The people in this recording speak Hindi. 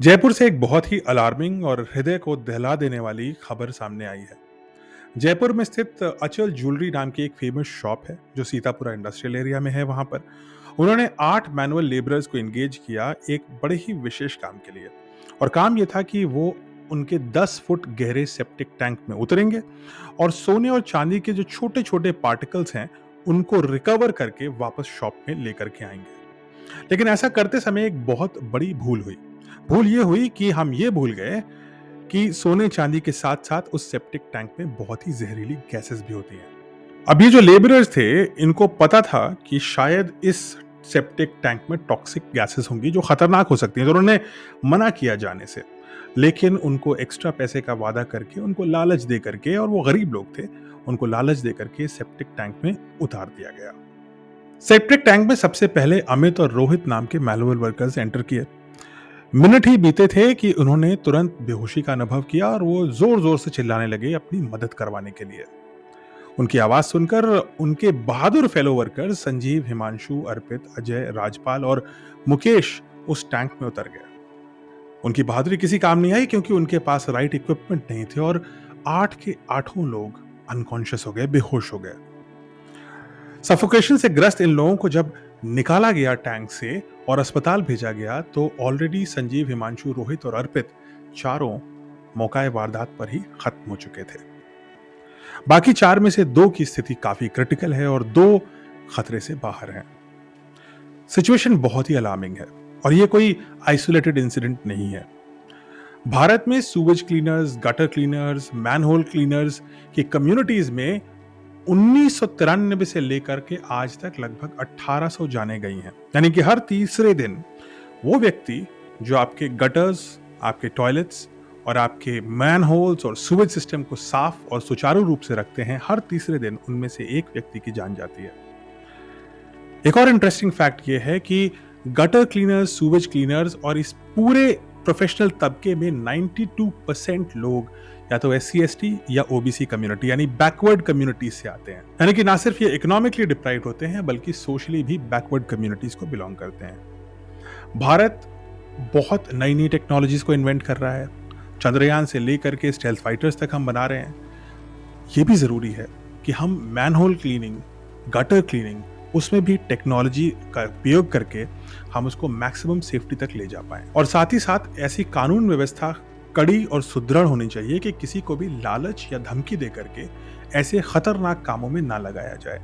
जयपुर से एक बहुत ही अलार्मिंग और हृदय को दहला देने वाली खबर सामने आई है। जयपुर में स्थित अचल ज्वेलरी नाम की एक फेमस शॉप है जो सीतापुरा इंडस्ट्रियल एरिया में है। वहां पर उन्होंने 8 मैनुअल लेबरर्स को एंगेज किया एक बड़े ही विशेष काम के लिए। और काम यह था कि वो उनके 10 फुट गहरे सेप्टिक टैंक में उतरेंगे और सोने और चांदी के जो छोटे छोटे पार्टिकल्स हैं उनको रिकवर करके वापस शॉप में लेकर के आएंगे। लेकिन ऐसा करते समय एक बहुत बड़ी भूल हुई। भूल ये हुई कि हम ये भूल गए कि सोने चांदी के साथ साथ उस सेप्टिक टैंक में बहुत ही जहरीली गैसेस भी होती हैं। अब ये जो लेबरर्स थे इनको पता था कि शायद इस सेप्टिक टैंक में टॉक्सिक गैसेस होंगी जो खतरनाक हो सकती हैं, तो उन्होंने मना किया जाने से। लेकिन उनको एक्स्ट्रा पैसे का वादा करके, उनको लालच दे करके, और वो गरीब लोग थे, उनको लालच दे करके सेप्टिक टैंक में उतार दिया गया। सेप्टिक टैंक में सबसे पहले अमित और रोहित नाम के मैनुअल वर्कर्स एंटर किए। मिनट ही बीते थे कि उन्होंने तुरंत बेहोशी का अनुभव किया और वो जोर जोर से चिल्लाने लगे अपनी मदद करवाने के लिए। उनकी आवाज सुनकर उनके बहादुर फेलो वर्कर्स संजीव, हिमांशु, अर्पित, अजय, राजपाल और मुकेश उस टैंक में उतर गए। उनकी बहादुरी किसी काम नहीं आई क्योंकि उनके पास राइट इक्विपमेंट नहीं थे और 8 के 8 लोग अनकॉन्शियस हो गए, बेहोश हो गए। सफोकेशन से ग्रस्त इन लोगों को जब निकाला गया टैंक से और अस्पताल भेजा गया तो ऑलरेडी संजीव, हिमांशु, रोहित और अर्पित चारों मौकाए वारदात पर ही खत्म हो चुके थे। बाकी 4 में से 2 की स्थिति काफी क्रिटिकल है और 2 खतरे से बाहर हैं। सिचुएशन बहुत ही अलार्मिंग है और ये कोई आइसोलेटेड इंसिडेंट नहीं है। भारत में sewage cleaners, gutter cleaners, manhole cleaners की कम्युनिटीज में 1993 से लेकर के आज तक लगभग 1800 जाने गई हैं। यानी कि हर तीसरे दिन वो व्यक्ति जो आपके गटर्स, आपके टॉयलेट्स और आपके मैनहोल्स और सूवेज सिस्टम को साफ और सुचारू रूप से रखते हैं, हर तीसरे दिन उनमें से एक व्यक्ति की जान जाती है। एक और इंटरेस्टिंग फैक्ट ये है कि गटर क्लीनर्स, सूवेज क्लीनर्स और इस पूरे प्रोफेशनल तबके में 92% लोग या तो SC/ST या OBC कम्युनिटी यानी बैकवर्ड कम्युनिटीज से आते हैं। यानी कि ना सिर्फ ये इकोनॉमिकली डिप्राइव्ड होते हैं बल्कि सोशली भी बैकवर्ड कम्युनिटीज को बिलोंग करते हैं। भारत बहुत नई नई टेक्नोलॉजीज को इन्वेंट कर रहा है। चंद्रयान से लेकर के स्टेल्थ फाइटर्स तक हम बना रहे हैं। ये भी जरूरी है कि हम मैनहोल क्लीनिंग, गटर क्लीनिंग, उसमें भी टेक्नोलॉजी का उपयोग करके हम उसको मैक्सिमम सेफ्टी तक ले जा पाएं। और साथ ही साथ ऐसी कानून व्यवस्था कड़ी और सुदृढ़ होनी चाहिए कि किसी को भी लालच या धमकी दे करके ऐसे खतरनाक कामों में ना लगाया जाए।